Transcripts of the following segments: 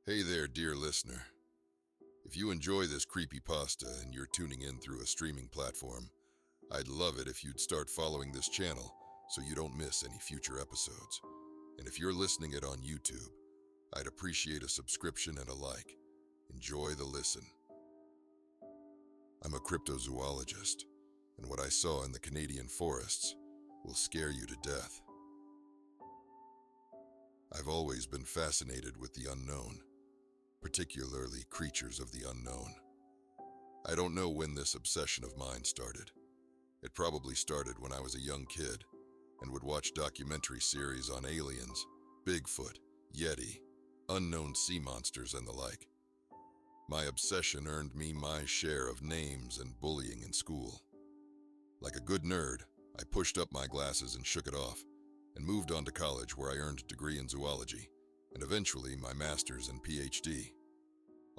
Hey there, dear listener. If you enjoy this creepypasta and you're tuning in through a streaming platform, I'd love it if you'd start following this channel so you don't miss any future episodes. And if you're listening it on YouTube, I'd appreciate a subscription and a like. Enjoy the listen. I'm a cryptozoologist, and what I saw in the Canadian forests will scare you to death. I've always been fascinated with the unknown, particularly creatures of the unknown. I don't know when this obsession of mine started. It probably started when I was a young kid and would watch documentary series on aliens, Bigfoot, Yeti, unknown sea monsters, and the like. My obsession earned me my share of names and bullying in school. Like a good nerd, I pushed up my glasses and shook it off, and moved on to college where I earned a degree in zoology, and eventually my master's and PhD.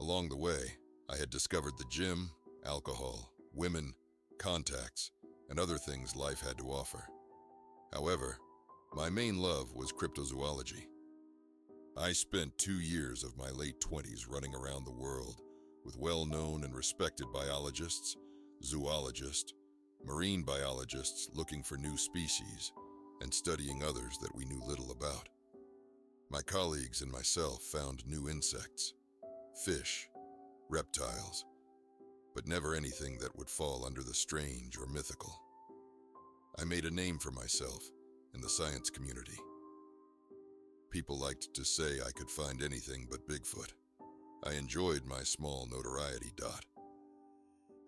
Along the way, I had discovered the gym, alcohol, women, contacts, and other things life had to offer. However, my main love was cryptozoology. I spent 2 years of my late 20s running around the world with well-known and respected biologists, zoologists, marine biologists looking for new species, and studying others that we knew little about. My colleagues and myself found new insects, fish, reptiles, but never anything that would fall under the strange or mythical. I made a name for myself in the science community. People liked to say I could find anything but Bigfoot. I enjoyed my small notoriety.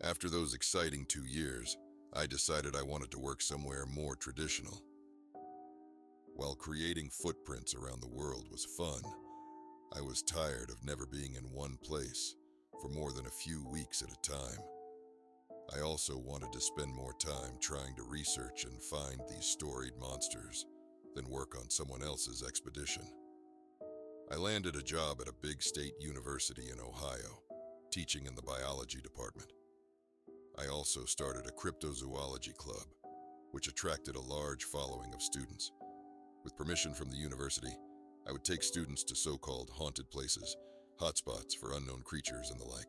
After those exciting 2 years, I decided I wanted to work somewhere more traditional. While creating footprints around the world was fun, I was tired of never being in one place for more than a few weeks at a time. I also wanted to spend more time trying to research and find these storied monsters than work on someone else's expedition. I landed a job at a big state university in Ohio, teaching in the biology department. I also started a cryptozoology club, which attracted a large following of students. With permission from the university, I would take students to so-called haunted places, hotspots for unknown creatures and the like.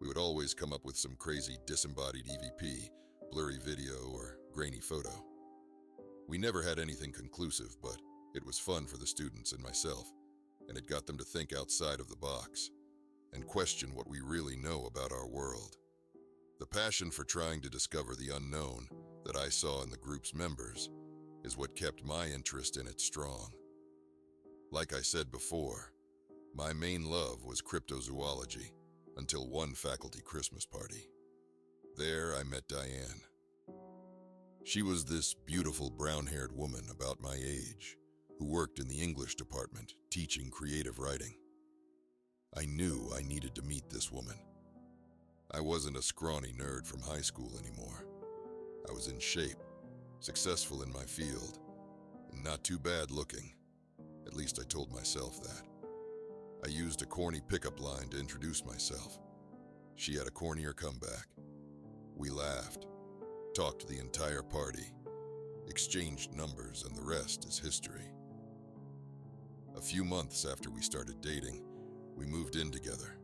We would always come up with some crazy disembodied EVP, blurry video, or grainy photo. We never had anything conclusive, but it was fun for the students and myself, and it got them to think outside of the box and question what we really know about our world. The passion for trying to discover the unknown that I saw in the group's members is what kept my interest in it strong. Like I said before, my main love was cryptozoology until one faculty Christmas party. There I met Diane. She was this beautiful brown-haired woman about my age who worked in the English department teaching creative writing. I knew I needed to meet this woman. I wasn't a scrawny nerd from high school anymore. I was in shape, successful in my field, and not too bad looking. At least I told myself that. I used a corny pickup line to introduce myself. She had a cornier comeback. We laughed, talked the entire party, exchanged numbers, and the rest is history. A few months after we started dating, we moved in together.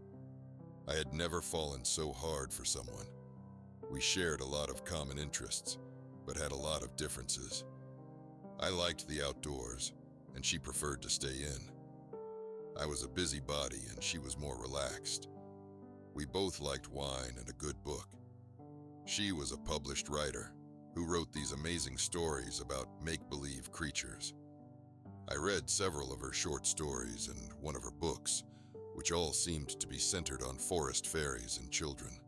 I had never fallen so hard for someone. We shared a lot of common interests, but had a lot of differences. I liked the outdoors, and she preferred to stay in. I was a busybody, and she was more relaxed. We both liked wine and a good book. She was a published writer who wrote these amazing stories about make-believe creatures. I read several of her short stories and one of her books, which all seemed to be centered on forest fairies and children.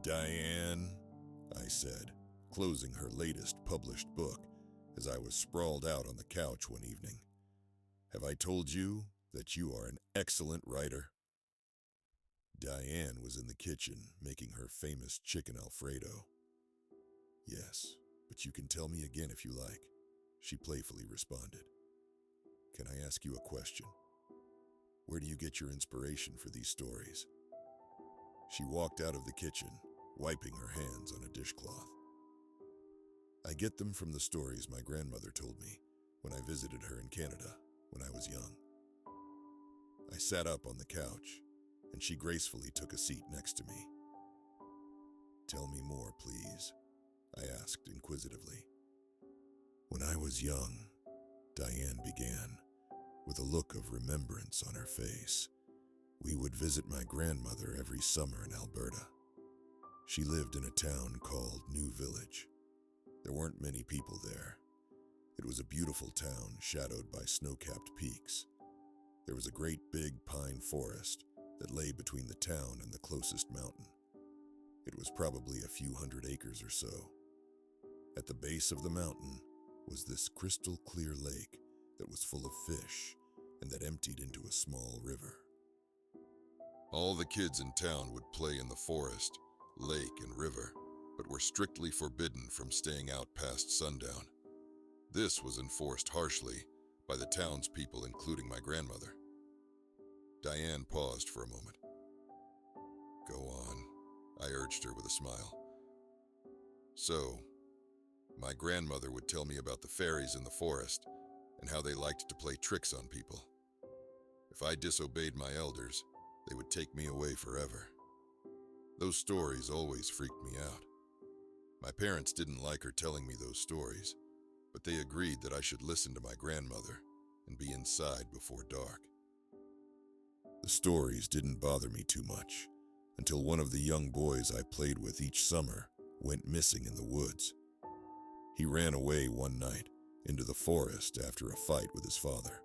"Diane," I said, closing her latest published book as I was sprawled out on the couch one evening. "Have I told you that you are an excellent writer?" Diane was in the kitchen making her famous chicken Alfredo. "Yes, but you can tell me again if you like," she playfully responded. "Can I ask you a question? Where do you get your inspiration for these stories?" She walked out of the kitchen, wiping her hands on a dishcloth. "I get them from the stories my grandmother told me when I visited her in Canada when I was young." I sat up on the couch, and she gracefully took a seat next to me. "Tell me more, please," I asked inquisitively. "When I was young," Diane began, with a look of remembrance on her face, "we would visit my grandmother every summer in Alberta. She lived in a town called New Village. There weren't many people there. It was a beautiful town shadowed by snow-capped peaks. There was a great big pine forest that lay between the town and the closest mountain. It was probably a few hundred acres or so. At the base of the mountain was this crystal clear lake that was full of fish and that emptied into a small river. All the kids in town would play in the forest, lake, and river, but were strictly forbidden from staying out past sundown. This was enforced harshly by the townspeople, including my grandmother." Diane paused for a moment. "Go on," I urged her with a smile. "So, my grandmother would tell me about the fairies in the forest and how they liked to play tricks on people. If I disobeyed my elders, they would take me away forever. Those stories always freaked me out. My parents didn't like her telling me those stories, but they agreed that I should listen to my grandmother and be inside before dark." The stories didn't bother me too much until one of the young boys I played with each summer went missing in the woods. He ran away one night into the forest after a fight with his father.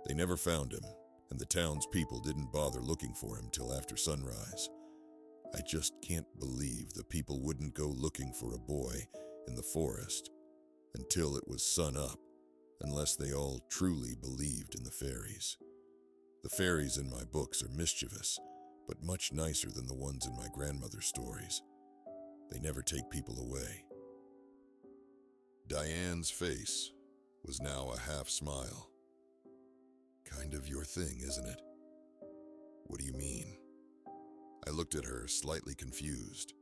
They never found him, and the townspeople didn't bother looking for him till after sunrise. I just can't believe the people wouldn't go looking for a boy in the forest until it was sun up, unless they all truly believed in the fairies. The fairies in my books are mischievous, but much nicer than the ones in my grandmother's stories. They never take people away. Diane's face was now a half smile. "Kind of your thing, isn't it?" "What do you mean?" I looked at her, slightly confused.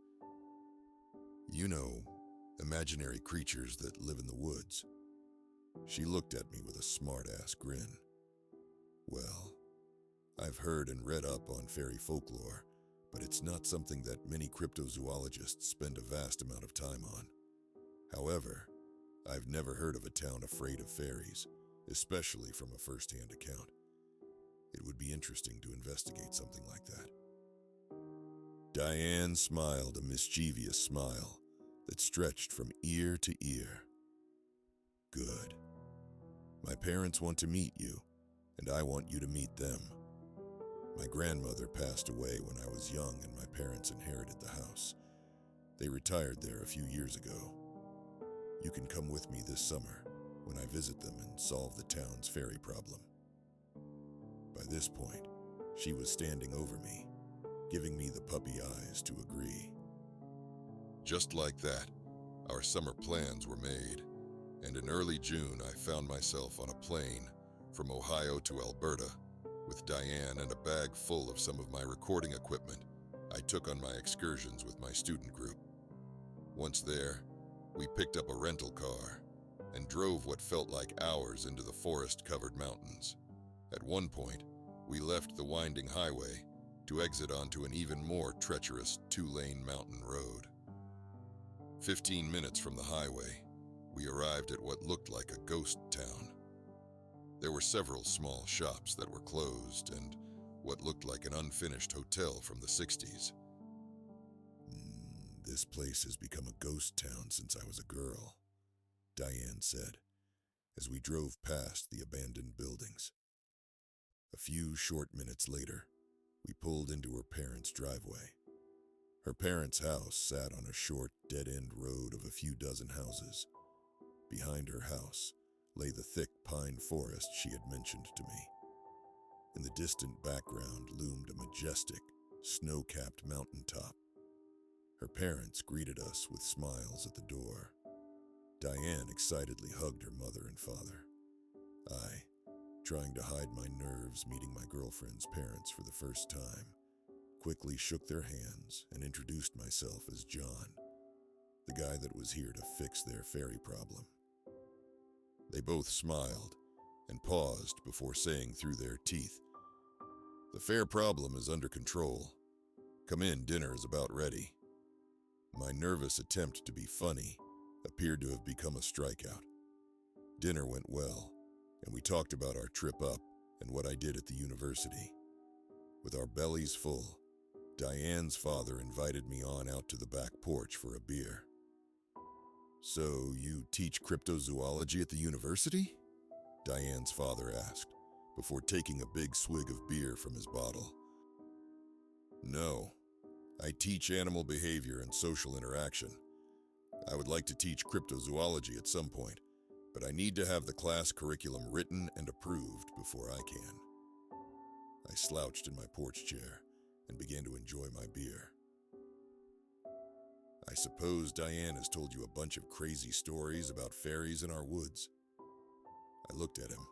"You know, imaginary creatures that live in the woods." She looked at me with a smart-ass grin. "Well, I've heard and read up on fairy folklore, but it's not something that many cryptozoologists spend a vast amount of time on. However, I've never heard of a town afraid of fairies, especially from a first-hand account. It would be interesting to investigate something like that." Diane smiled a mischievous smile that stretched from ear to ear. "Good. My parents want to meet you, and I want you to meet them. My grandmother passed away when I was young and my parents inherited the house. They retired there a few years ago. You can come with me this summer when I visit them and solve the town's fairy problem." By this point, she was standing over me, giving me the puppy eyes to agree. Just like that, our summer plans were made, and in early June I found myself on a plane from Ohio to Alberta with Diane and a bag full of some of my recording equipment I took on my excursions with my student group. Once there, we picked up a rental car and drove what felt like hours into the forest-covered mountains. At one point, we left the winding highway to exit onto an even more treacherous two-lane mountain road. 15 minutes from the highway, we arrived at what looked like a ghost town. There were several small shops that were closed and what looked like an unfinished hotel from the 60s. "This place has become a ghost town since I was a girl," Diane said, as we drove past the abandoned buildings. A few short minutes later, we pulled into her parents' driveway. Her parents' house sat on a short, dead-end road of a few dozen houses. Behind her house lay the thick pine forest she had mentioned to me. In the distant background loomed a majestic, snow-capped mountaintop. Her parents greeted us with smiles at the door. Diane excitedly hugged her mother and father. I, trying to hide my nerves meeting my girlfriend's parents for the first time, quickly shook their hands and introduced myself as John, the guy that was here to fix their fairy problem. They both smiled and paused before saying through their teeth, The fair problem is under control. Come in, dinner is about ready. My nervous attempt to be funny appeared to have become a strikeout. Dinner went well, and we talked about our trip up and what I did at the university. With our bellies full, Diane's father invited me on out to the back porch for a beer. "So you teach cryptozoology at the university?" Diane's father asked, before taking a big swig of beer from his bottle. "No, I teach animal behavior and social interaction. I would like to teach cryptozoology at some point, but I need to have the class curriculum written and approved before I can." I slouched in my porch chair and began to enjoy my beer. "I suppose Diane has told you a bunch of crazy stories about fairies in our woods." I looked at him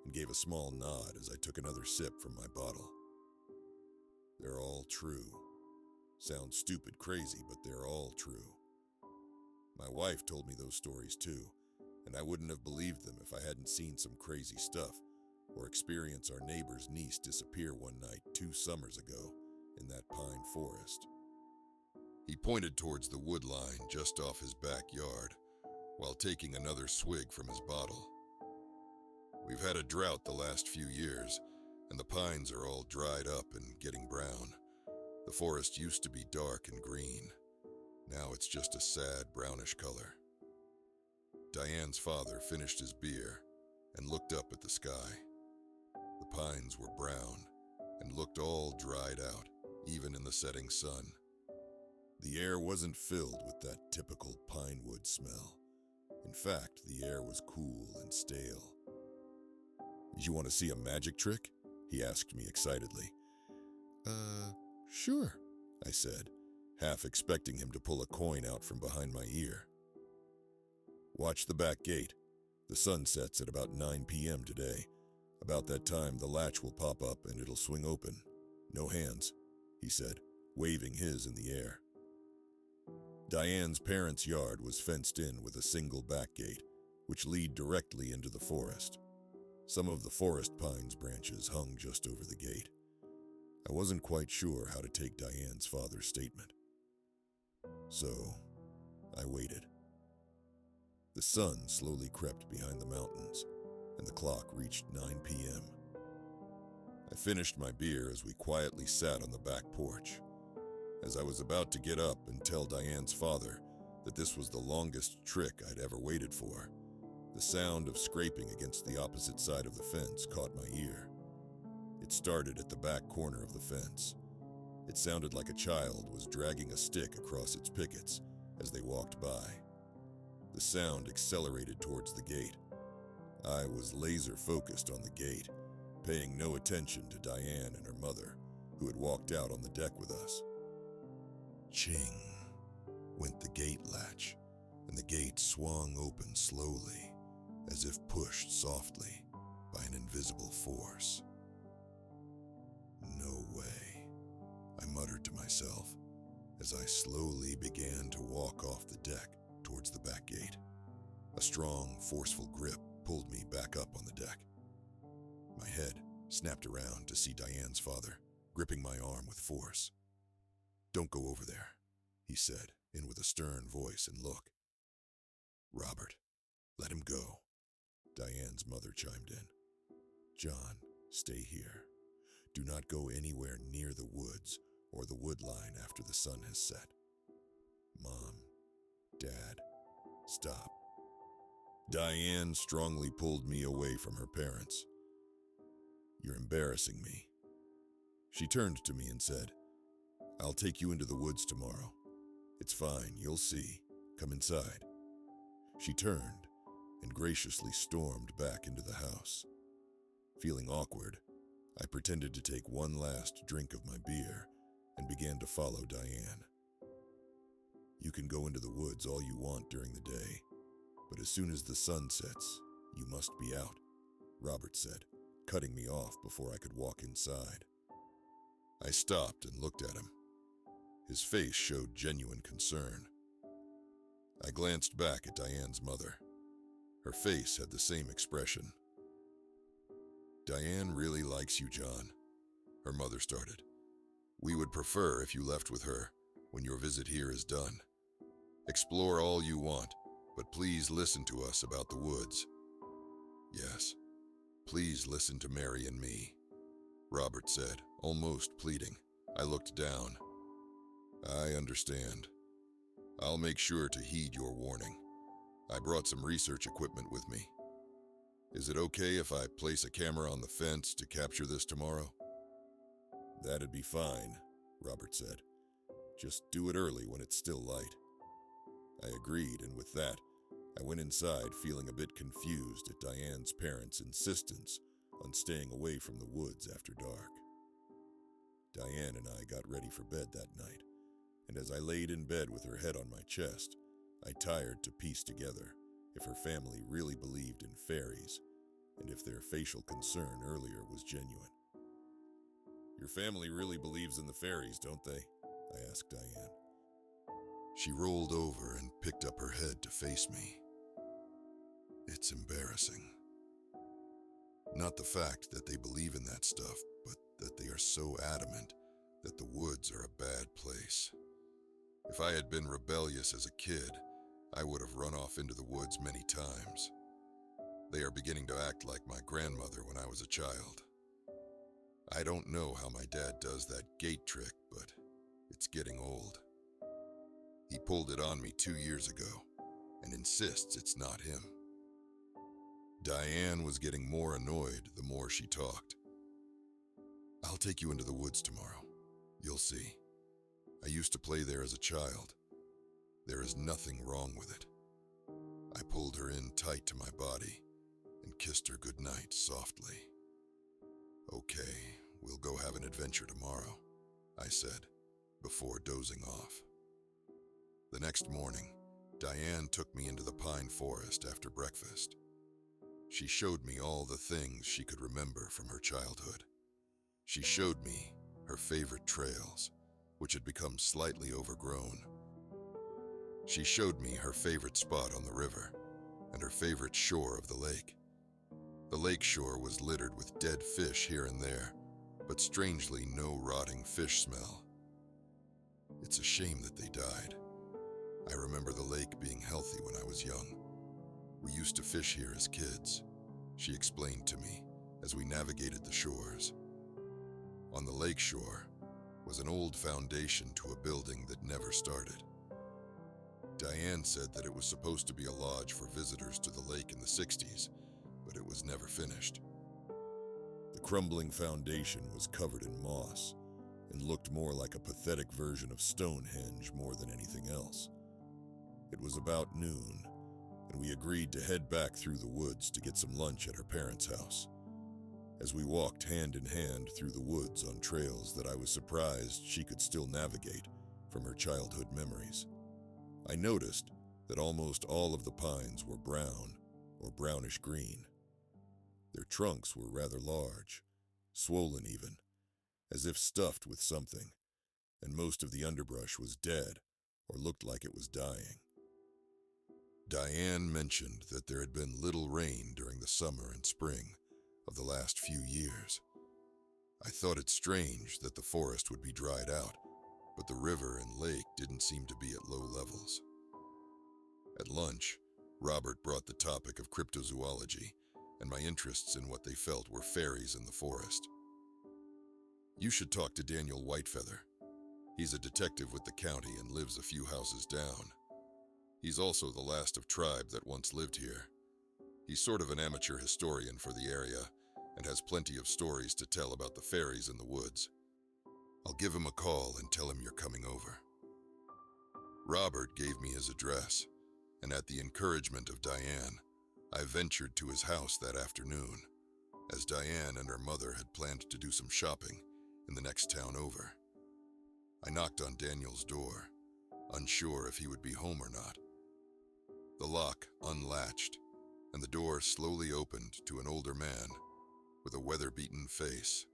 and gave a small nod as I took another sip from my bottle. "They're all true. Sounds stupid crazy, but they're all true. My wife told me those stories too, and I wouldn't have believed them if I hadn't seen some crazy stuff or experienced our neighbor's niece disappear one night 2 summers ago in that pine forest." He pointed towards the wood line just off his backyard while taking another swig from his bottle. "We've had a drought the last few years, and the pines are all dried up and getting brown. The forest used to be dark and green. Now it's just a sad brownish color." Diane's father finished his beer and looked up at the sky. The pines were brown and looked all dried out, even in the setting sun. The air wasn't filled with that typical pine wood smell. In fact, the air was cool and stale. "You want to see a magic trick?" he asked me excitedly. Sure," I said, half expecting him to pull a coin out from behind my ear. "Watch the back gate. The sun sets at about 9 p.m. today. About that time, the latch will pop up and it'll swing open. No hands," he said, waving his in the air. Diane's parents' yard was fenced in with a single back gate, which lead directly into the forest. Some of the forest pine's branches hung just over the gate. I wasn't quite sure how to take Diane's father's statement. So, I waited. The sun slowly crept behind the mountains, and the clock reached 9 p.m. I finished my beer as we quietly sat on the back porch. As I was about to get up and tell Diane's father that this was the longest trick I'd ever waited for, the sound of scraping against the opposite side of the fence caught my ear. It started at the back corner of the fence. It sounded like a child was dragging a stick across its pickets as they walked by. The sound accelerated towards the gate. I was laser focused on the gate, paying no attention to Diane and her mother, who had walked out on the deck with us. Ching went the gate latch, and the gate swung open slowly, as if pushed softly by an invisible force. "No way," I muttered to myself as I slowly began to walk off the deck towards the back gate. A strong, forceful grip pulled me back up on the deck. My head snapped around to see Diane's father gripping my arm with force. "Don't go over there," he said, in with a stern voice and look. "Robert, let him go," Diane's mother chimed in. "John, stay here. Do not go anywhere near the woods or the wood line after the sun has set. Mom, Dad, stop." Diane strongly pulled me away from her parents. "You're embarrassing me." She turned to me and said, "I'll take you into the woods tomorrow. It's fine, you'll see. Come inside." She turned and graciously stormed back into the house. Feeling awkward, I pretended to take one last drink of my beer and began to follow Diane. "You can go into the woods all you want during the day, but as soon as the sun sets, you must be out," Robert said, cutting me off before I could walk inside. I stopped and looked at him. His face showed genuine concern. I glanced back at Diane's mother. Her face had the same expression. "Diane really likes you, John. her mother started. "We would prefer if you left with her when your visit here is done. Explore all you want, but please listen to us about the woods." "Yes, please listen to Mary and me," Robert said, almost pleading. I looked down. "I understand. I'll make sure to heed your warning. I brought some research equipment with me. Is it okay if I place a camera on the fence to capture this tomorrow?" "That'd be fine," Robert said. "Just do it early when it's still light." I agreed, and with that, I went inside feeling a bit confused at Diane's parents' insistence on staying away from the woods after dark. Diane and I got ready for bed that night, and as I laid in bed with her head on my chest, I tired to piece together if her family really believed in fairies and if their facial concern earlier was genuine. "Your family really believes in the fairies, don't they?" I asked Diane. She rolled over and picked up her head to face me. "It's embarrassing. Not the fact that they believe in that stuff, but that they are so adamant that the woods are a bad place. If I had been rebellious as a kid, I would have run off into the woods many times. They are beginning to act like my grandmother when I was a child. I don't know how my dad does that gate trick, but it's getting old. He pulled it on me 2 years ago and insists it's not him." Diane was getting more annoyed the more she talked. "I'll take you into the woods tomorrow. You'll see. I used to play there as a child. There is nothing wrong with it." I pulled her in tight to my body and kissed her goodnight softly. "Okay, we'll go have an adventure tomorrow," I said, before dozing off. The next morning, Diane took me into the pine forest after breakfast. She showed me all the things she could remember from her childhood. She showed me her favorite trails, which had become slightly overgrown. She showed me her favorite spot on the river and her favorite shore of the lake. The lake shore was littered with dead fish here and there, but strangely no rotting fish smell. It's a shame that they died. I remember the lake being healthy when I was young. "We used to fish here as kids," she explained to me as we navigated the shores. On the lake shore was an old foundation to a building that never started. Diane said that it was supposed to be a lodge for visitors to the lake in the 60s, but it was never finished. The crumbling foundation was covered in moss and looked more like a pathetic version of Stonehenge more than anything else. It was about noon, and we agreed to head back through the woods to get some lunch at her parents' house. As we walked hand in hand through the woods on trails that I was surprised she could still navigate from her childhood memories, I noticed that almost all of the pines were brown or brownish green. Their trunks were rather large, swollen even, as if stuffed with something, and most of the underbrush was dead or looked like it was dying. Diane mentioned that there had been little rain during the summer and spring of the last few years. I thought it strange that the forest would be dried out, but the river and lake didn't seem to be at low levels. At lunch, Robert brought the topic of cryptozoology and my interests in what they felt were fairies in the forest. "You should talk to Daniel Whitefeather. He's a detective with the county and lives a few houses down. He's also the last of tribe that once lived here. He's sort of an amateur historian for the area and has plenty of stories to tell about the fairies in the woods. I'll give him a call and tell him you're coming over." Robert gave me his address, and at the encouragement of Diane, I ventured to his house that afternoon, as Diane and her mother had planned to do some shopping in the next town over. I knocked on Daniel's door, unsure if he would be home or not. The lock unlatched, and the door slowly opened to an older man with a weather-beaten face.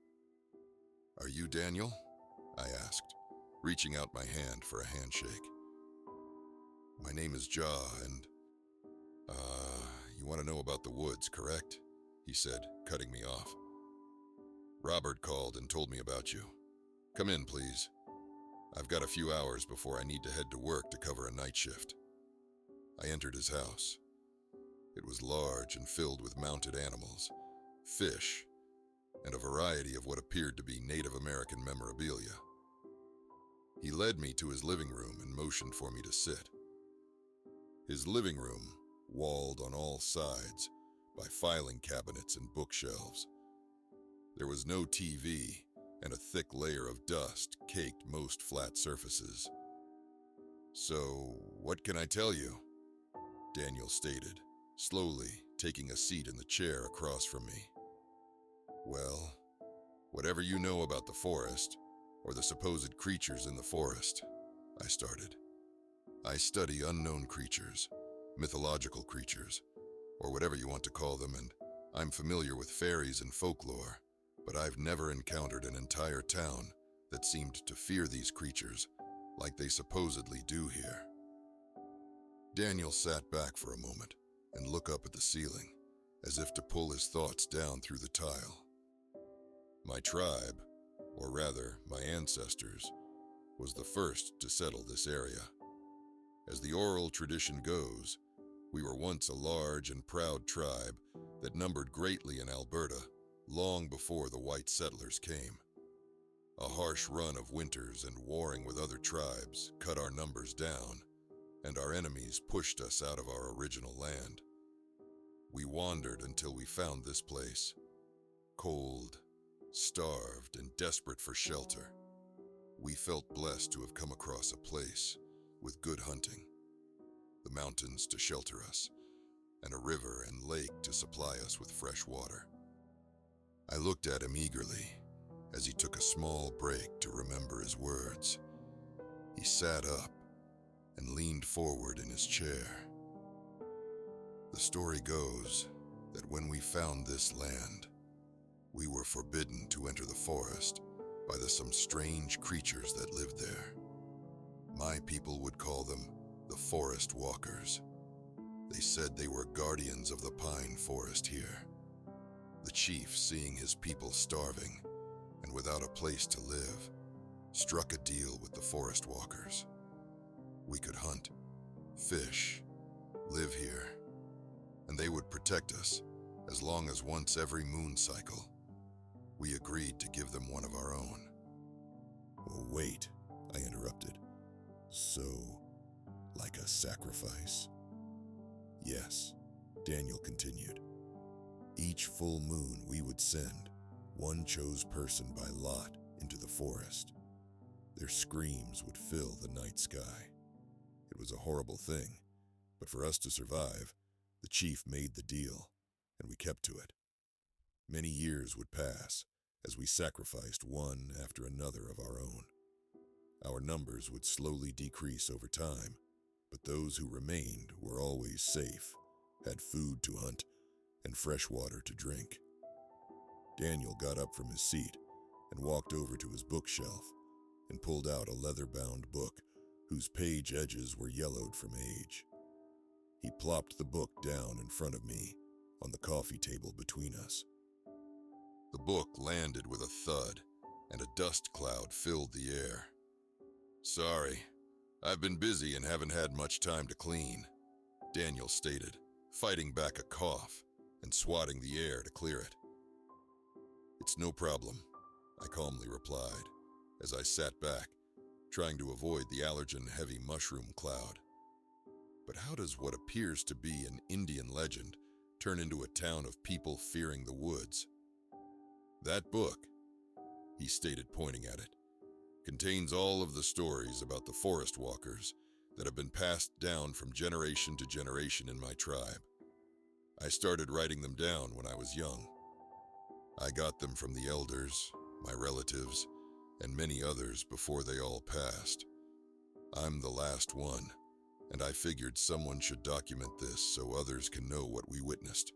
"Are you Daniel?" I asked, reaching out my hand for a handshake. "My name is Ja, and, you want to know about the woods, correct?" he said, cutting me off. Robert called and told me about you. Come in, please. I've got a few hours before I need to head to work to cover a night shift. I entered his house. It was large and filled with mounted animals, fish, and a variety of what appeared to be Native American memorabilia. He led me to his living room and motioned for me to sit. His living room, walled on all sides by filing cabinets and bookshelves. There was no TV, and a thick layer of dust caked most flat surfaces. "So, what can I tell you?" Daniel stated, slowly taking a seat in the chair across from me. "Well, whatever you know about the forest, or the supposed creatures in the forest," I started. "I study unknown creatures, mythological creatures, or whatever you want to call them, and I'm familiar with fairies and folklore, but I've never encountered an entire town that seemed to fear these creatures like they supposedly do here." Daniel sat back for a moment and looked up at the ceiling, as if to pull his thoughts down through the tile. My tribe, or rather my ancestors, was the first to settle this area. As the oral tradition goes, we were once a large and proud tribe that numbered greatly in Alberta long before the white settlers came. A harsh run of winters and warring with other tribes cut our numbers down, and our enemies pushed us out of our original land. We wandered until we found this place, cold, starved, and desperate for shelter. We felt blessed to have come across a place with good hunting, the mountains to shelter us, and a river and lake to supply us with fresh water. I looked at him eagerly as he took a small break to remember his words. He sat up and leaned forward in his chair. "The story goes that when we found this land, we were forbidden to enter the forest by some strange creatures that lived there. My people would call them the forest walkers. They said they were guardians of the pine forest here. The chief, seeing his people starving and without a place to live, struck a deal with the forest walkers. We could hunt, fish, live here, and they would protect us as long as once every moon cycle, we agreed to give them one of our own." "Well, wait," I interrupted. "So, like a sacrifice?" "Yes," Daniel continued. "Each full moon we would send one chosen person by lot into the forest. Their screams would fill the night sky. It was a horrible thing, but for us to survive, the chief made the deal, and we kept to it. Many years would pass as we sacrificed one after another of our own. Our numbers would slowly decrease over time, but those who remained were always safe, had food to hunt, and fresh water to drink." Daniel got up from his seat and walked over to his bookshelf and pulled out a leather-bound book whose page edges were yellowed from age. He plopped the book down in front of me on the coffee table between us. The book landed with a thud, and a dust cloud filled the air. "Sorry, I've been busy and haven't had much time to clean," Daniel stated, fighting back a cough and swatting the air to clear it. "It's no problem," I calmly replied as I sat back, trying to avoid the allergen-heavy mushroom cloud. "But how does what appears to be an Indian legend turn into a town of people fearing the woods?" "That book," he stated, pointing at it, "contains all of the stories about the forest walkers that have been passed down from generation to generation in my tribe. I started writing them down when I was young. I got them from the elders, my relatives, and many others before they all passed. I'm the last one, and I figured someone should document this so others can know what we witnessed."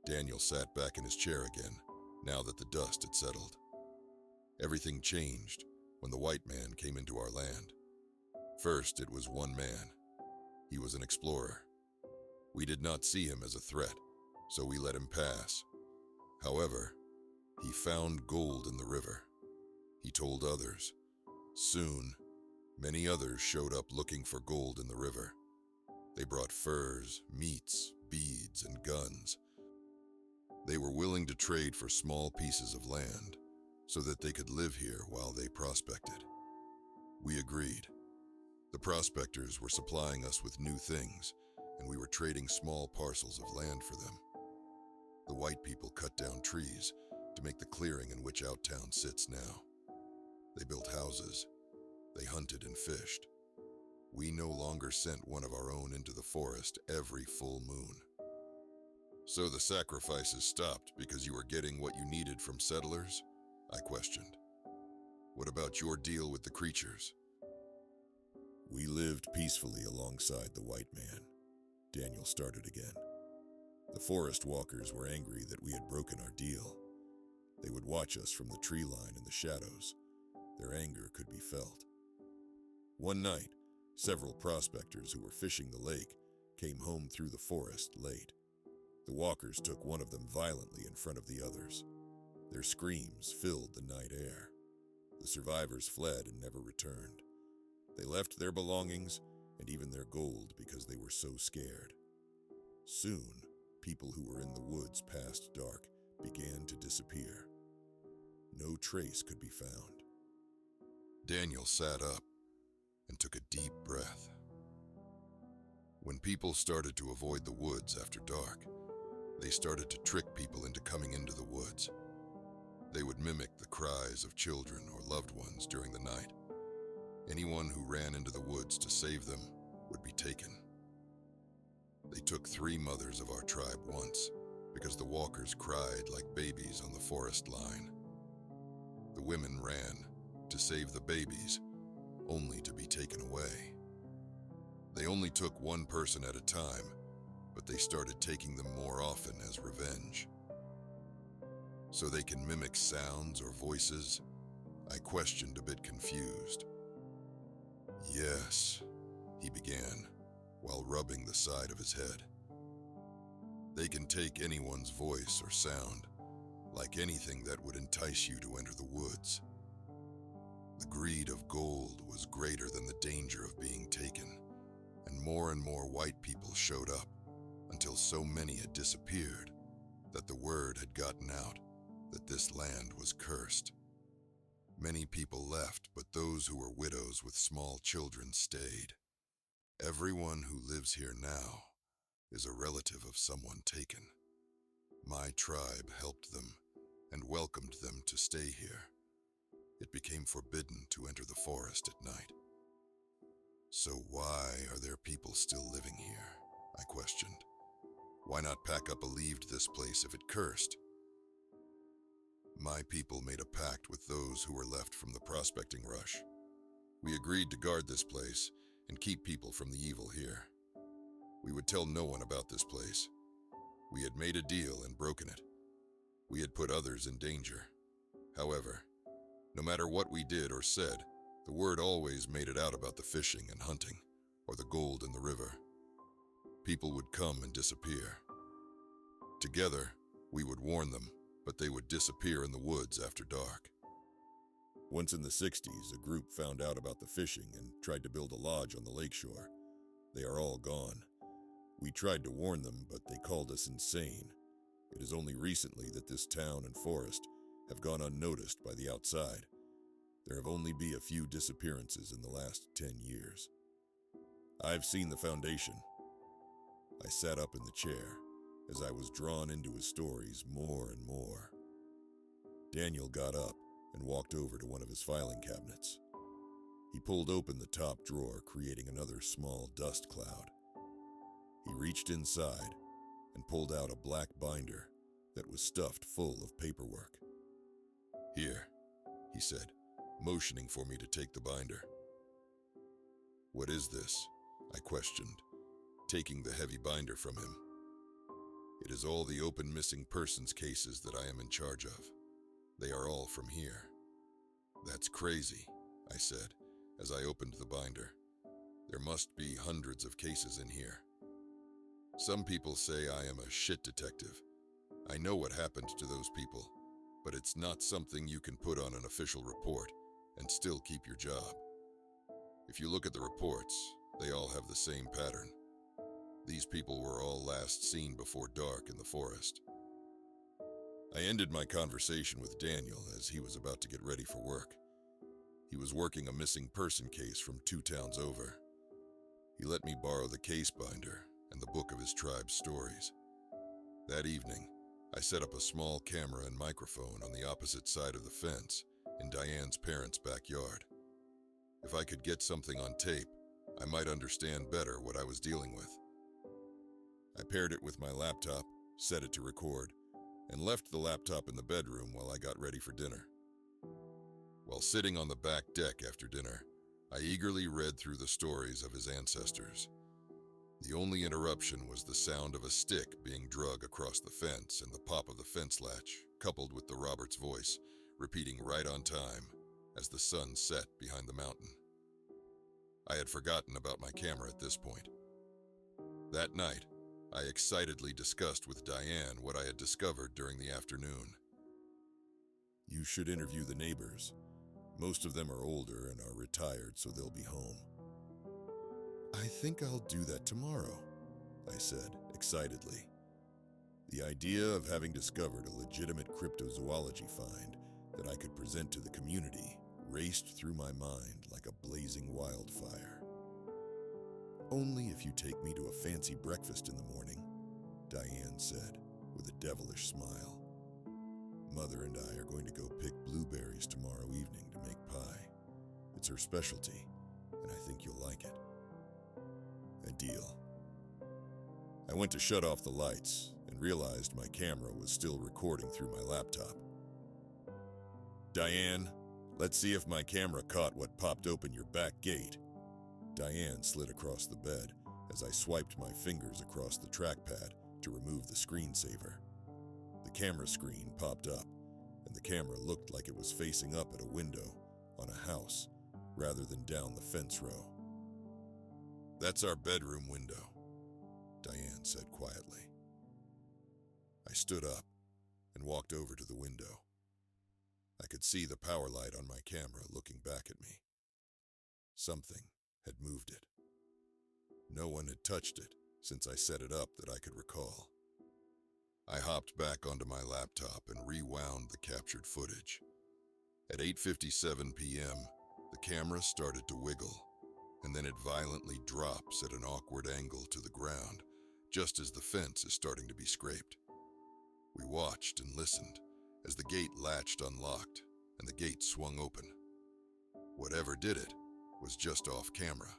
Daniel sat back in his chair again, now that the dust had settled. Everything changed when the white man came into our land. First, it was one man. He was an explorer. We did not see him as a threat, so we let him pass. However, He found gold in the river. He told others. Soon, many others showed up looking for gold in the river. They brought furs, meats, beads, and guns. They were willing to trade for small pieces of land so that they could live here while they prospected. We agreed. The prospectors were supplying us with new things, and we were trading small parcels of land for them. The white people cut down trees to make the clearing in which Outtown sits now. They built houses. They hunted and fished. We no longer sent one of our own into the forest every full moon. So the sacrifices stopped because you were getting what you needed from settlers? I questioned. What about your deal with the creatures? We lived peacefully alongside the white man. Daniel started again. The forest walkers were angry that we had broken our deal. They would watch us from the tree line in the shadows. Their anger could be felt. One night, several prospectors who were fishing the lake came home through the forest late. The walkers took one of them violently in front of the others. Their screams filled the night air. The survivors fled and never returned. They left their belongings and even their gold because they were so scared. Soon, people who were in the woods past dark began to disappear. No trace could be found. Daniel sat up and took a deep breath. When people started to avoid the woods after dark, they started to trick people into coming into the woods. They would mimic the cries of children or loved ones during the night. Anyone who ran into the woods to save them would be taken. They took 3 mothers of our tribe once because the walkers cried like babies on the forest line. The women ran to save the babies, only to be taken away. They only took one person at a time, but they started taking them more often as revenge. So they can mimic sounds or voices? I questioned, a bit confused. Yes, he began, while rubbing the side of his head. They can take anyone's voice or sound, like anything that would entice you to enter the woods. The greed of gold was greater than the danger of being taken, and more white people showed up, until so many had disappeared that the word had gotten out that this land was cursed. Many people left, but those who were widows with small children stayed. Everyone who lives here now is a relative of someone taken. My tribe helped them and welcomed them to stay here. It became forbidden to enter the forest at night. So why are there people still living here? I questioned. Why not pack up and leave this place if it cursed? My people made a pact with those who were left from the prospecting rush. We agreed to guard this place and keep people from the evil here. We would tell no one about this place. We had made a deal and broken it. We had put others in danger. However, no matter what we did or said, the word always made it out about the fishing and hunting, or the gold in the river. People would come and disappear. Together, we would warn them, but they would disappear in the woods after dark. Once in the 60s, a group found out about the fishing and tried to build a lodge on the lakeshore. They are all gone. We tried to warn them, but they called us insane. It is only recently that this town and forest have gone unnoticed by the outside. There have only been a few disappearances in the last 10 years. I've seen the foundation. I sat up in the chair as I was drawn into his stories more and more. Daniel got up and walked over to one of his filing cabinets. He pulled open the top drawer, creating another small dust cloud. He reached inside and pulled out a black binder that was stuffed full of paperwork. Here, he said, motioning for me to take the binder. What is this? I questioned, taking the heavy binder from him. It is all the open missing persons cases that I am in charge of. They are all from here. That's crazy, I said, as I opened the binder. There must be hundreds of cases in here. Some people say I am a shit detective. I know what happened to those people, but it's not something you can put on an official report and still keep your job. If you look at the reports, they all have the same pattern. These people were all last seen before dark in the forest. I ended my conversation with Daniel as he was about to get ready for work. He was working a missing person case from 2 towns over. He let me borrow the case binder and the book of his tribe's stories. That evening, I set up a small camera and microphone on the opposite side of the fence in Diane's parents' backyard. If I could get something on tape, I might understand better what I was dealing with. I paired it with my laptop, set it to record, and left the laptop in the bedroom while I got ready for dinner. While sitting on the back deck after dinner, I eagerly read through the stories of his ancestors. The only interruption was the sound of a stick being dragged across the fence and the pop of the fence latch, coupled with the Robert's voice, repeating right on time as the sun set behind the mountain. I had forgotten about my camera at this point. That night, I excitedly discussed with Diane what I had discovered during the afternoon. You should interview the neighbors. Most of them are older and are retired, so they'll be home. I think I'll do that tomorrow, I said excitedly. The idea of having discovered a legitimate cryptozoology find that I could present to the community raced through my mind like a blazing wildfire. Only if you take me to a fancy breakfast in the morning, Diane said with a devilish smile. Mother and I are going to go pick blueberries tomorrow evening to make pie. It's her specialty, and I think you'll like it. A deal. I went to shut off the lights and realized my camera was still recording through my laptop. Diane, let's see if my camera caught what popped open your back gate. Diane slid across the bed as I swiped my fingers across the trackpad to remove the screensaver. The camera screen popped up, and the camera looked like it was facing up at a window on a house rather than down the fence row. That's our bedroom window, Diane said quietly. I stood up and walked over to the window. I could see the power light on my camera looking back at me. Something had moved it. No one had touched it since I set it up that I could recall. I hopped back onto my laptop and rewound the captured footage. At 8:57 p.m., the camera started to wiggle, and then it violently drops at an awkward angle to the ground, just as the fence is starting to be scraped. We watched and listened as the gate latched unlocked and the gate swung open. Whatever did it was just off camera.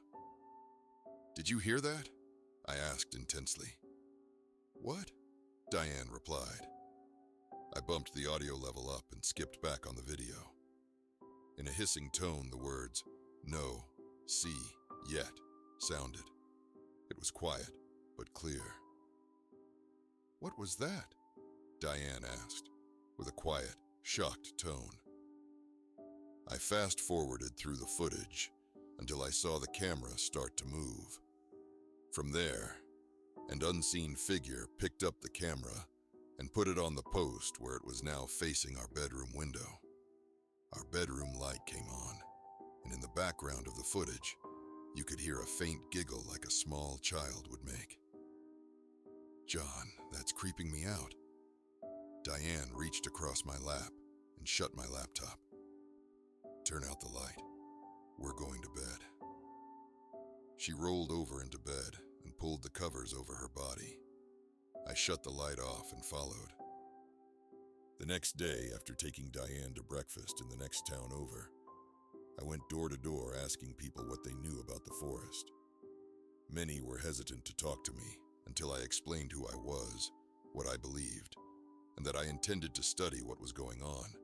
Did you hear that? I asked intensely. What? Diane replied. I bumped the audio level up and skipped back on the video. In a hissing tone, the words, "No, see, yet," sounded. It was quiet, but clear. What was that? Diane asked, with a quiet, shocked tone. I fast-forwarded through the footage until I saw the camera start to move. From there, an unseen figure picked up the camera and put it on the post where it was now facing our bedroom window. Our bedroom light came on, and in the background of the footage, you could hear a faint giggle like a small child would make. John, that's creeping me out. Diane reached across my lap and shut my laptop. Turn out the light. We're going to bed. She rolled over into bed and pulled the covers over her body. I shut the light off and followed. The next day, after taking Diane to breakfast in the next town over, I went door to door asking people what they knew about the forest. Many were hesitant to talk to me until I explained who I was, what I believed, and that I intended to study what was going on.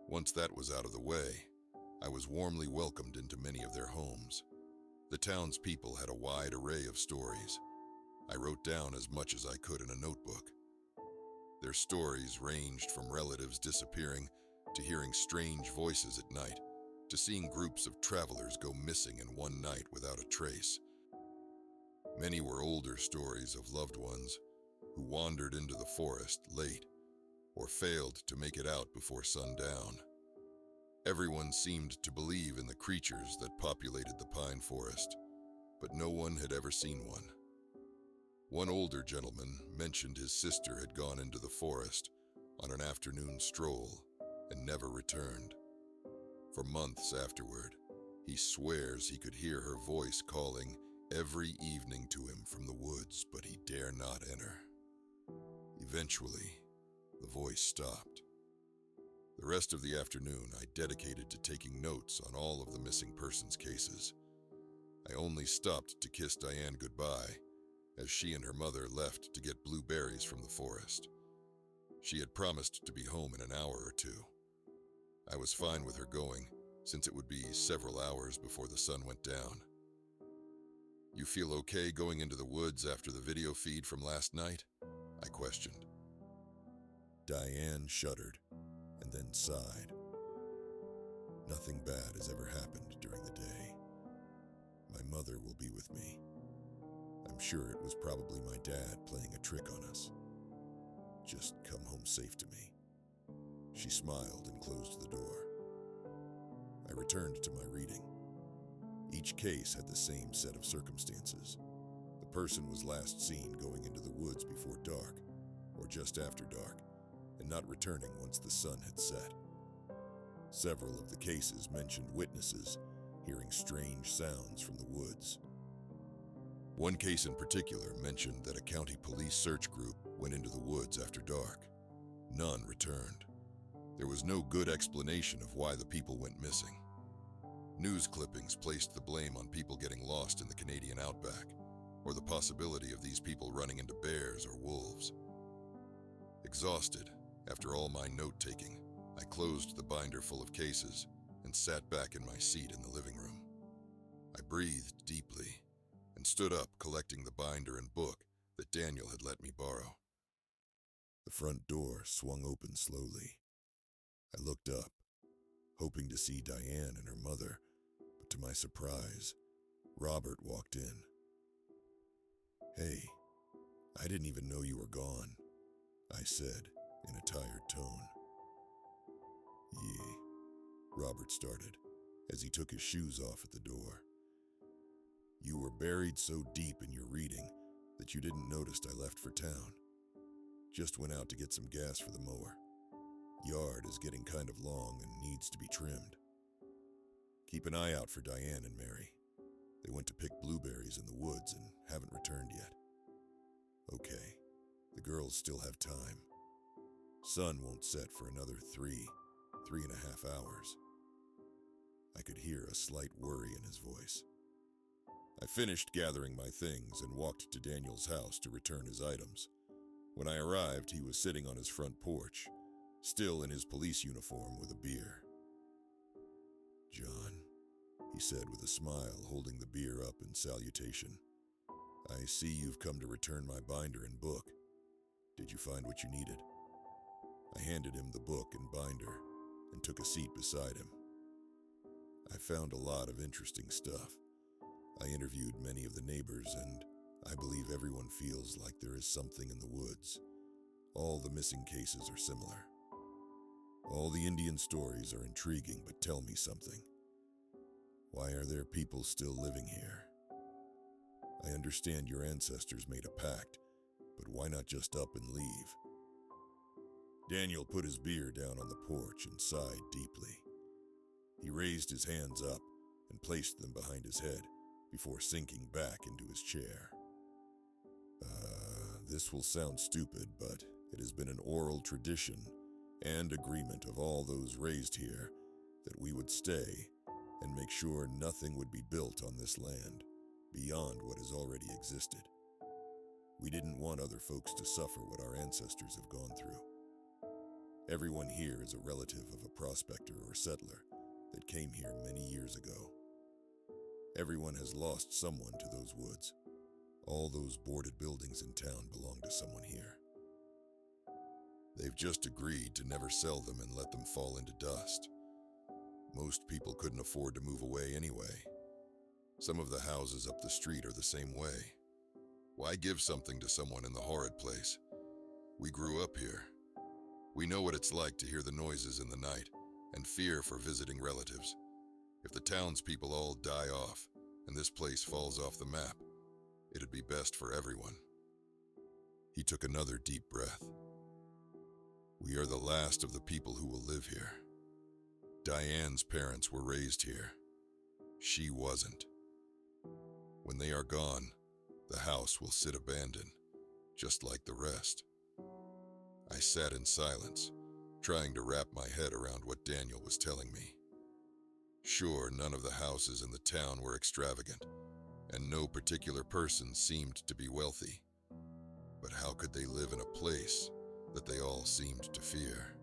Once that was out of the way, I was warmly welcomed into many of their homes. The townspeople had a wide array of stories. I wrote down as much as I could in a notebook. Their stories ranged from relatives disappearing to hearing strange voices at night, to seeing groups of travelers go missing in one night without a trace. Many were older stories of loved ones who wandered into the forest late or failed to make it out before sundown. Everyone seemed to believe in the creatures that populated the pine forest, but no one had ever seen one. One older gentleman mentioned his sister had gone into the forest on an afternoon stroll and never returned. For months afterward, he swears he could hear her voice calling every evening to him from the woods, but he dare not enter. Eventually, the voice stopped. The rest of the afternoon I dedicated to taking notes on all of the missing persons cases. I only stopped to kiss Diane goodbye as she and her mother left to get blueberries from the forest. She had promised to be home in an hour or two. I was fine with her going, since it would be several hours before the sun went down. "You feel okay going into the woods after the video feed from last night?" I questioned. Diane shuddered and then sighed. "Nothing bad has ever happened during the day. My mother will be with me. I'm sure it was probably my dad playing a trick on us. Just come home safe to me." She smiled and closed the door. I returned to my reading. Each case had the same set of circumstances. The person was last seen going into the woods before dark, or just after dark, and not returning once the sun had set. Several of the cases mentioned witnesses hearing strange sounds from the woods. One case in particular mentioned that a county police search group went into the woods after dark. None returned. There was no good explanation of why the people went missing. News clippings placed the blame on people getting lost in the Canadian outback, or the possibility of these people running into bears or wolves. Exhausted, after all my note-taking, I closed the binder full of cases and sat back in my seat in the living room. I breathed deeply and stood up, collecting the binder and book that Daniel had let me borrow. The front door swung open slowly. I looked up, hoping to see Diane and her mother, but to my surprise, Robert walked in. "Hey, I didn't even know you were gone," I said in a tired tone. "Yeah," Robert started as he took his shoes off at the door. "You were buried so deep in your reading that you didn't notice I left for town. Just went out to get some gas for the mower. Yard is getting kind of long and needs to be trimmed. Keep an eye out for Diane and Mary. They went to pick blueberries in the woods and haven't returned yet." "Okay, the girls still have time. Sun won't set for another 3.5 hours. I could hear a slight worry in his voice. I finished gathering my things and walked to Daniel's house to return his items. When I arrived, he was sitting on his front porch, still in his police uniform with a beer. "John," he said with a smile, holding the beer up in salutation, "I see you've come to return my binder and book. Did you find what you needed?" I handed him the book and binder and took a seat beside him. "I found a lot of interesting stuff. I interviewed many of the neighbors, and I believe everyone feels like there is something in the woods. All the missing cases are similar. All the Indian stories are intriguing, but tell me something. Why are there people still living here? I understand your ancestors made a pact, but why not just up and leave?" Daniel put his beer down on the porch and sighed deeply. He raised his hands up and placed them behind his head before sinking back into his chair. This will sound stupid, but it has been an oral tradition and agreement of all those raised here that we would stay and make sure nothing would be built on this land beyond what has already existed. We didn't want other folks to suffer what our ancestors have gone through. Everyone here is a relative of a prospector or settler that came here many years ago. Everyone has lost someone to those woods. All those boarded buildings in town belong to someone here. They've just agreed to never sell them and let them fall into dust. Most people couldn't afford to move away anyway. Some of the houses up the street are the same way. Why give something to someone in the horrid place? We grew up here. We know what it's like to hear the noises in the night and fear for visiting relatives. If the townspeople all die off and this place falls off the map, it'd be best for everyone." He took another deep breath. "We are the last of the people who will live here. Diane's parents were raised here. She wasn't. When they are gone, the house will sit abandoned, just like the rest." I sat in silence, trying to wrap my head around what Daniel was telling me. Sure, none of the houses in the town were extravagant, and no particular person seemed to be wealthy. But how could they live in a place that they all seemed to fear?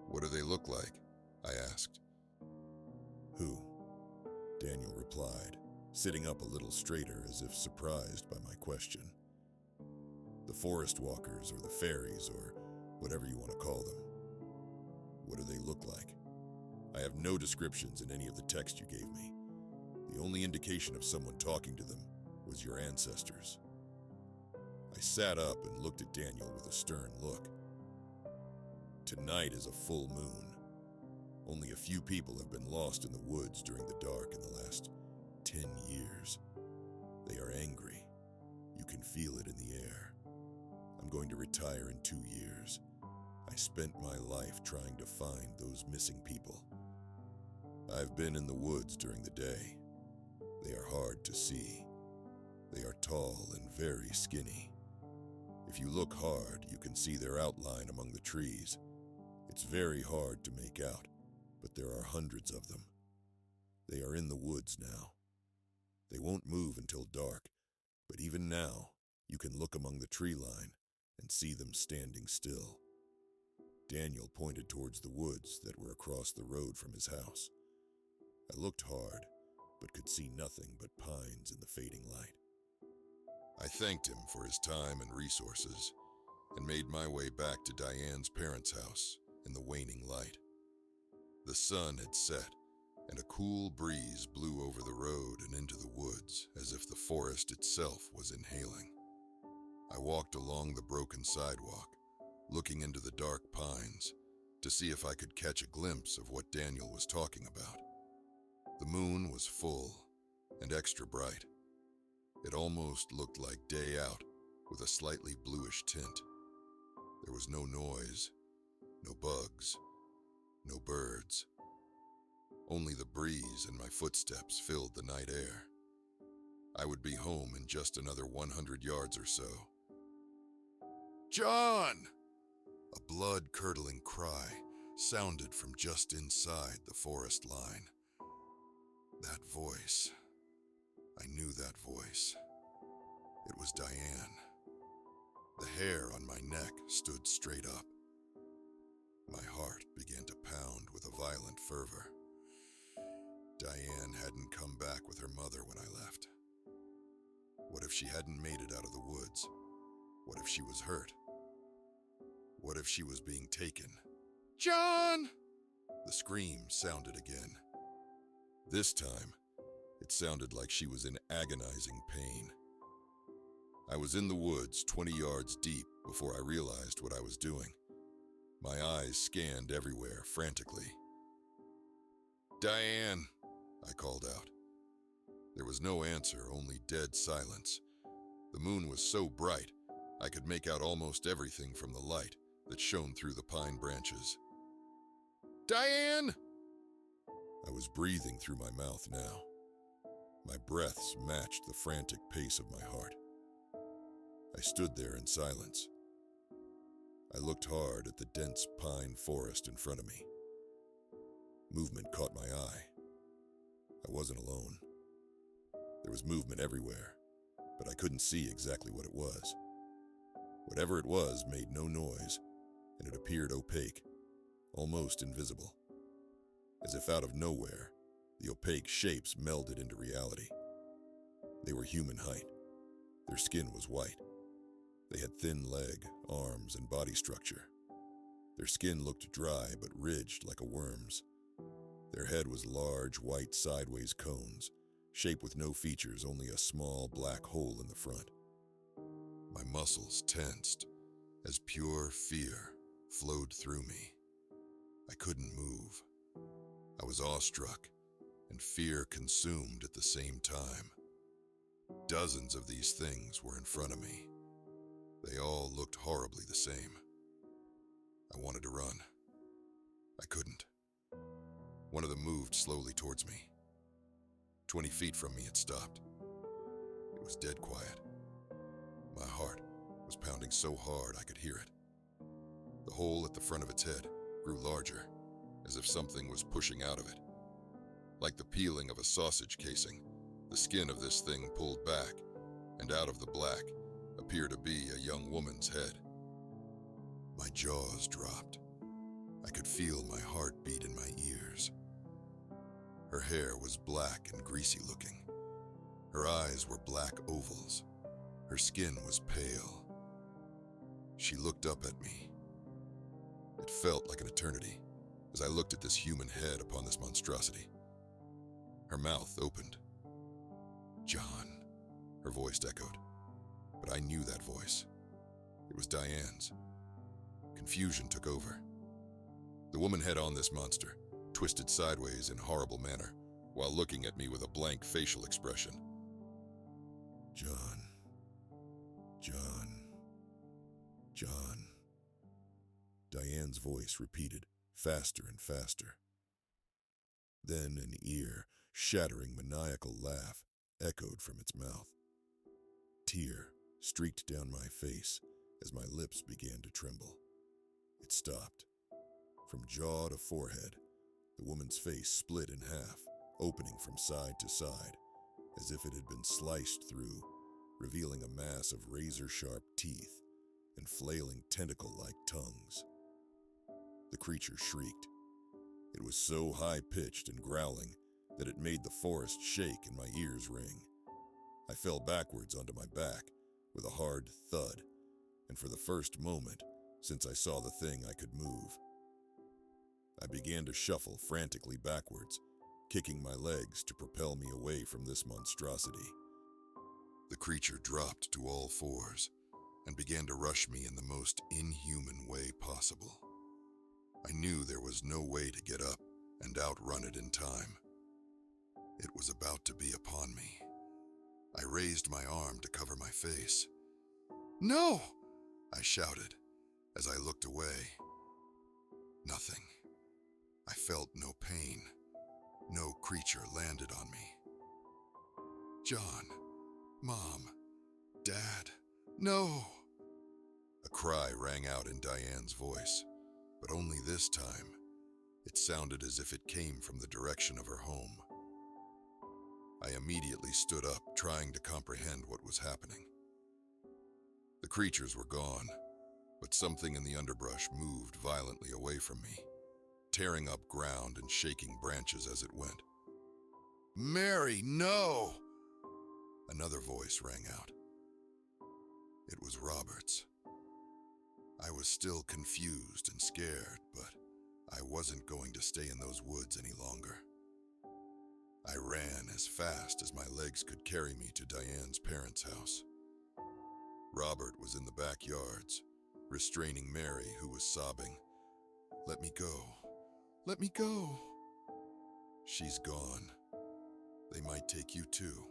"What do they look like?" I asked. "Who?" Daniel replied, sitting up a little straighter as if surprised by my question. "The forest walkers or the fairies or whatever you want to call them. What do they look like? I have no descriptions in any of the text you gave me. The only indication of someone talking to them was your ancestors." I sat up and looked at Daniel with a stern look. "Tonight is a full moon. Only a few people have been lost in the woods during the dark in the last 10 years. They are angry. You can feel it in the air. I'm going to retire in 2 years. I spent my life trying to find those missing people. I've been in the woods during the day. They are hard to see. They are tall and very skinny. If you look hard, you can see their outline among the trees. It's very hard to make out, but there are hundreds of them. They are in the woods now. They won't move until dark, but even now, you can look among the tree line and see them standing still." Daniel pointed towards the woods that were across the road from his house. I looked hard, but could see nothing but pines in the fading light. I thanked him for his time and resources and made my way back to Diane's parents' house in the waning light. The sun had set, and a cool breeze blew over the road and into the woods as if the forest itself was inhaling. I walked along the broken sidewalk, looking into the dark pines to see if I could catch a glimpse of what Daniel was talking about. The moon was full and extra bright. It almost looked like day out with a slightly bluish tint. There was no noise, no bugs, no birds. Only the breeze and my footsteps filled the night air. I would be home in just another 100 yards or so. "John!" A blood-curdling cry sounded from just inside the forest line. That voice. I knew that voice. It was Diane. The hair on my neck stood straight up. My heart began to pound with a violent fervor. Diane hadn't come back with her mother when I left. What if she hadn't made it out of the woods? What if she was hurt? What if she was being taken? "John!" The scream sounded again. This time, it sounded like she was in agonizing pain. I was in the woods 20 yards deep before I realized what I was doing. My eyes scanned everywhere frantically. "Diane!" I called out. There was no answer, only dead silence. The moon was so bright, I could make out almost everything from the light that shone through the pine branches. "Diane!" I was breathing through my mouth now. My breaths matched the frantic pace of my heart. I stood there in silence. I looked hard at the dense pine forest in front of me. Movement caught my eye. I wasn't alone. There was movement everywhere, but I couldn't see exactly what it was. Whatever it was made no noise, and it appeared opaque, almost invisible. As if out of nowhere, the opaque shapes melded into reality. They were human height. Their skin was white. They had thin leg, arms, and body structure. Their skin looked dry but ridged like a worm's. Their head was large, white, sideways cones, shaped with no features, only a small black hole in the front. My muscles tensed as pure fear flowed through me. I couldn't move. I was awestruck and fear-consumed at the same time. Dozens of these things were in front of me. They all looked horribly the same. I wanted to run. I couldn't. One of them moved slowly towards me. 20 feet from me, it stopped. It was dead quiet. My heart was pounding so hard I could hear it. The hole at the front of its head grew larger, as if something was pushing out of it. Like the peeling of a sausage casing, the skin of this thing pulled back, and out of the black appeared to be a young woman's head. My jaws dropped. I could feel my heart beat in my ears. Her hair was black and greasy looking. Her eyes were black ovals. Her skin was pale. She looked up at me. It felt like an eternity as I looked at this human head upon this monstrosity. Her mouth opened. "John," her voice echoed, but I knew that voice. It was Diane's. Confusion took over. The woman head on this monster twisted sideways in horrible manner while looking at me with a blank facial expression. John. John. John. Diane's voice repeated, faster and faster. Then an ear-shattering maniacal laugh echoed from its mouth. Tear streaked down my face as my lips began to tremble. It stopped. From jaw to forehead, the woman's face split in half, opening from side to side, as if it had been sliced through, revealing a mass of razor-sharp teeth and flailing tentacle-like tongues. The creature shrieked. It was so high-pitched and growling that it made the forest shake and my ears ring. I fell backwards onto my back with a hard thud, and for the first moment since I saw the thing I could move, I began to shuffle frantically backwards, kicking my legs to propel me away from this monstrosity. The creature dropped to all fours and began to rush me in the most inhuman way possible. I knew there was no way to get up and outrun it in time. It was about to be upon me. I raised my arm to cover my face. "No!" I shouted as I looked away. Nothing. I felt no pain. No creature landed on me. "John, Mom, Dad, no!" A cry rang out in Diane's voice, but only this time, it sounded as if it came from the direction of her home. I immediately stood up, trying to comprehend what was happening. The creatures were gone, but something in the underbrush moved violently away from me, tearing up ground and shaking branches as it went. "Mary, no!" Another voice rang out. It was Robert's. I was still confused and scared, but I wasn't going to stay in those woods any longer. I ran as fast as my legs could carry me to Diane's parents' house. Robert was in the backyards, restraining Mary, who was sobbing. "Let me go. Let me go." "She's gone. They might take you too,"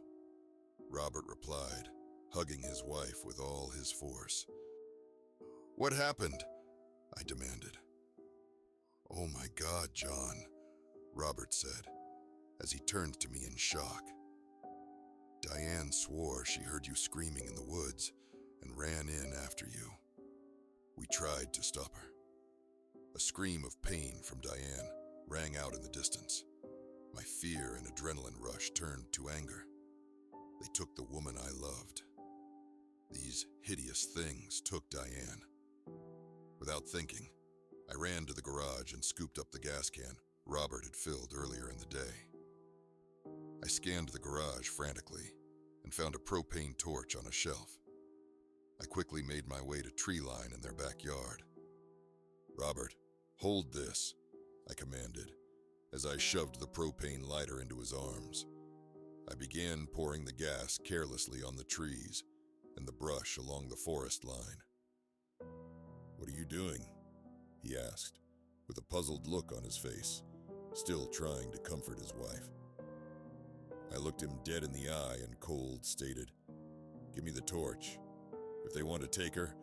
Robert replied, hugging his wife with all his force. "What happened?" I demanded. "Oh my God, John," Robert said, as he turned to me in shock. "Diane swore she heard you screaming in the woods and ran in after you. We tried to stop her." A scream of pain from Diane rang out in the distance. My fear and adrenaline rush turned to anger. They took the woman I loved. These hideous things took Diane. Without thinking, I ran to the garage and scooped up the gas can Robert had filled earlier in the day. I scanned the garage frantically and found a propane torch on a shelf. I quickly made my way to Treeline in their backyard. "Robert, hold this," I commanded, as I shoved the propane lighter into his arms. I began pouring the gas carelessly on the trees and the brush along the forest line. "What are you doing?" he asked, with a puzzled look on his face, still trying to comfort his wife. I looked him dead in the eye and cold stated, "Give me the torch. If they want to take her,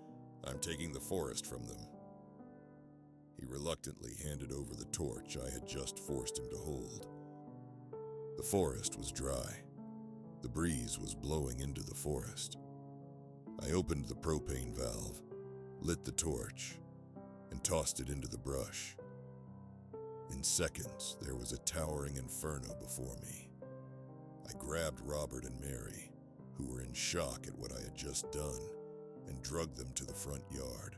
I'm taking the forest from them." He reluctantly handed over the torch I had just forced him to hold. The forest was dry. The breeze was blowing into the forest. I opened the propane valve, lit the torch, and tossed it into the brush. In seconds, there was a towering inferno before me. I grabbed Robert and Mary, who were in shock at what I had just done, and dragged them to the front yard.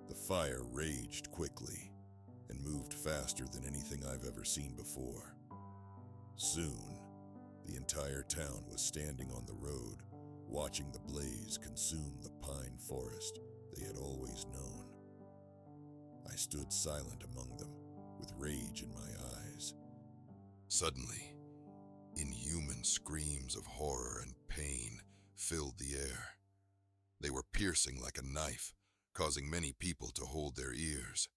The fire raged quickly and moved faster than anything I've ever seen before. Soon, the entire town was standing on the road, watching the blaze consume the pine forest they had always known. I stood silent among them, with rage in my eyes. Suddenly, inhuman screams of horror and pain filled the air. They were piercing like a knife, causing many people to hold their ears.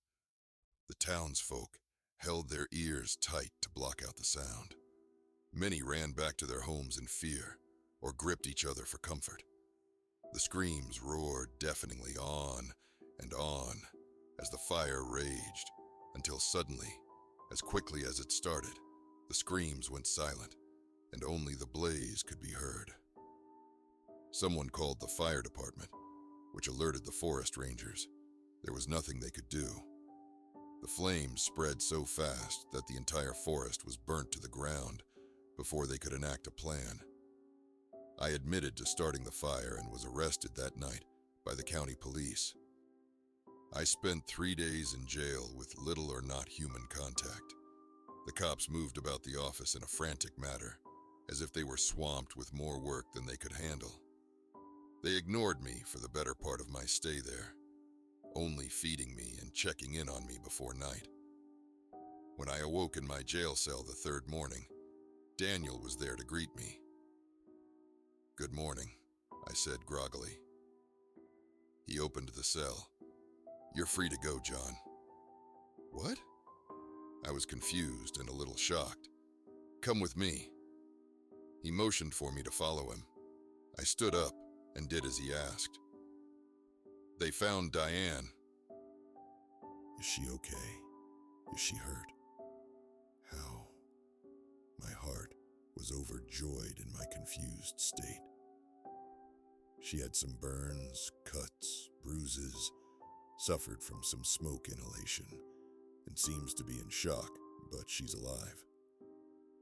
The townsfolk held their ears tight to block out the sound. Many ran back to their homes in fear or gripped each other for comfort. The screams roared deafeningly on and on as the fire raged, until suddenly, as quickly as it started, the screams went silent and only the blaze could be heard. Someone called the fire department, which alerted the forest rangers. There was nothing they could do. The flames spread so fast that the entire forest was burnt to the ground before they could enact a plan. I admitted to starting the fire and was arrested that night by the county police. I spent 3 days in jail with little or not human contact. The cops moved about the office in a frantic manner, as if they were swamped with more work than they could handle. They ignored me for the better part of my stay there, only feeding me and checking in on me before night. When I awoke in my jail cell the third morning, Daniel was there to greet me. "Good morning," I said groggily. He opened the cell. "You're free to go, John." "What?" I was confused and a little shocked. "Come with me." He motioned for me to follow him. I stood up and did as he asked. They found Diane. "Is she okay? Is she hurt? How?" My heart was overjoyed in my confused state. She had some burns, cuts, bruises, suffered from some smoke inhalation, and seems to be in shock, but she's alive.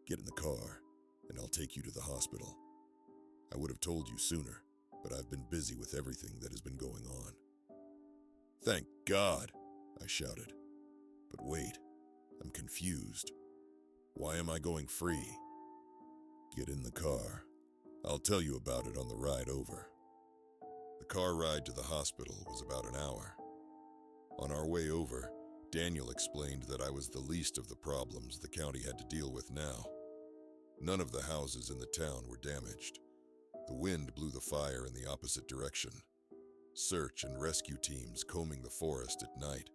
Get in the car, and I'll take you to the hospital. I would have told you sooner, but I've been busy with everything that has been going on. "Thank God," I shouted. "But wait, I'm confused. Why am I going free?" "Get in the car. I'll tell you about it on the ride over." The car ride to the hospital was about an hour. On our way over, Daniel explained that I was the least of the problems the county had to deal with now. None of the houses in the town were damaged. The wind blew the fire in the opposite direction. Search and rescue teams combing the forest at night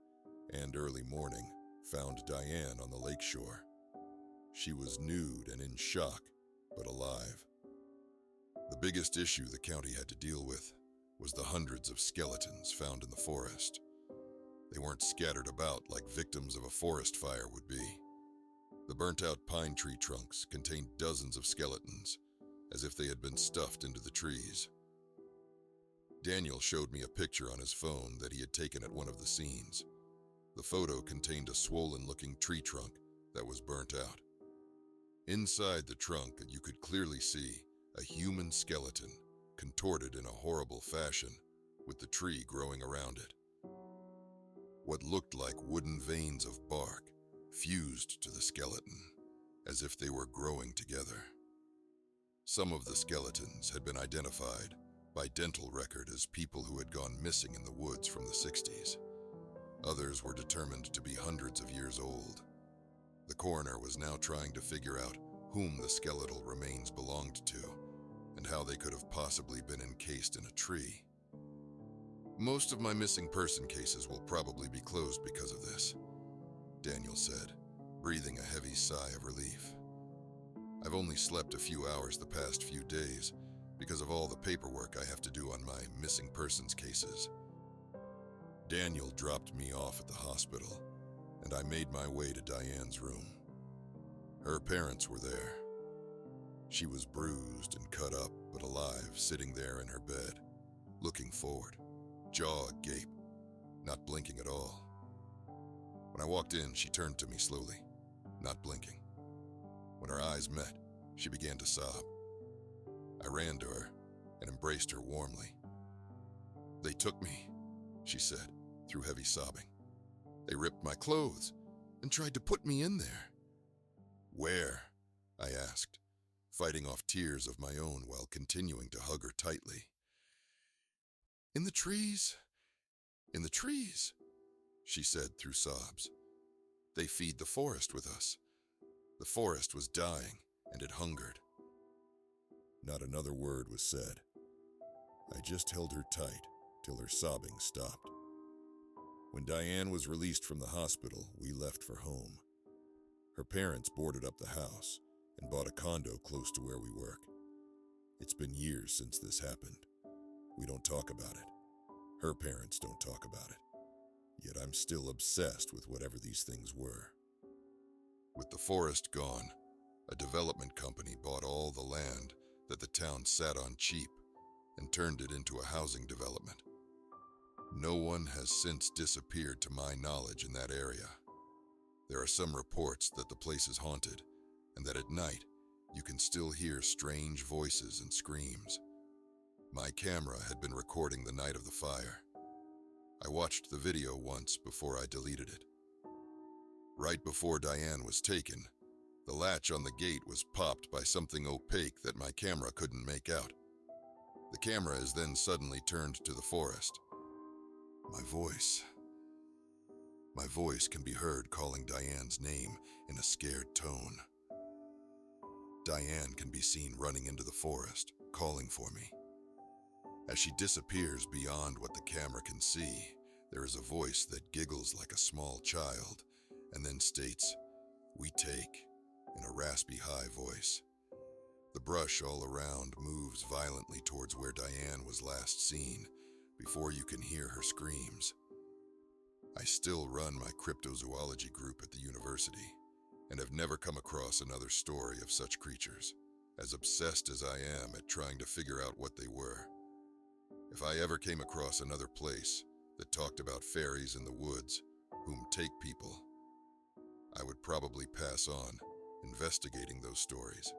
and early morning found Diane on the lakeshore. She was nude and in shock, but alive. The biggest issue the county had to deal with was the hundreds of skeletons found in the forest. They weren't scattered about like victims of a forest fire would be. The burnt-out pine tree trunks contained dozens of skeletons, as if they had been stuffed into the trees. Daniel showed me a picture on his phone that he had taken at one of the scenes. The photo contained a swollen-looking tree trunk that was burnt out. Inside the trunk, you could clearly see a human skeleton contorted in a horrible fashion, with the tree growing around it. What looked like wooden veins of bark fused to the skeleton, as if they were growing together. Some of the skeletons had been identified by dental record as people who had gone missing in the woods from the 60s. Others were determined to be hundreds of years old. The coroner was now trying to figure out whom the skeletal remains belonged to and how they could have possibly been encased in a tree. Most of my missing person cases will probably be closed because of this, Daniel said, breathing a heavy sigh of relief. I've only slept a few hours the past few days because of all the paperwork I have to do on my missing persons cases. Daniel dropped me off at the hospital, and I made my way to Diane's room. Her parents were there. She was bruised and cut up, but alive, sitting there in her bed, looking forward, jaw agape, not blinking at all. When I walked in, she turned to me slowly, not blinking. When our eyes met, she began to sob. I ran to her and embraced her warmly. "They took me," she said, through heavy sobbing. "They ripped my clothes and tried to put me in there." "Where?" I asked, fighting off tears of my own while continuing to hug her tightly. "In the trees, in the trees," she said through sobs. "They feed the forest with us. The forest was dying, and it hungered." Not another word was said. I just held her tight till her sobbing stopped. When Diane was released from the hospital, we left for home. Her parents boarded up the house and bought a condo close to where we work. It's been years since this happened. We don't talk about it. Her parents don't talk about it. Yet I'm still obsessed with whatever these things were. With the forest gone, a development company bought all the land that the town sat on cheap and turned it into a housing development. No one has since disappeared to my knowledge in that area. There are some reports that the place is haunted and that at night you can still hear strange voices and screams. My camera had been recording the night of the fire. I watched the video once before I deleted it. Right before Diane was taken, the latch on the gate was popped by something opaque that my camera couldn't make out. The camera is then suddenly turned to the forest. My voice can be heard calling Diane's name in a scared tone. Diane can be seen running into the forest, calling for me. As she disappears beyond what the camera can see, there is a voice that giggles like a small child and then states, "We take," in a raspy high voice. The brush all around moves violently towards where Diane was last seen before you can hear her screams. I still run my cryptozoology group at the university and have never come across another story of such creatures, as obsessed as I am at trying to figure out what they were. If I ever came across another place that talked about fairies in the woods whom take people, I would probably pass on investigating those stories.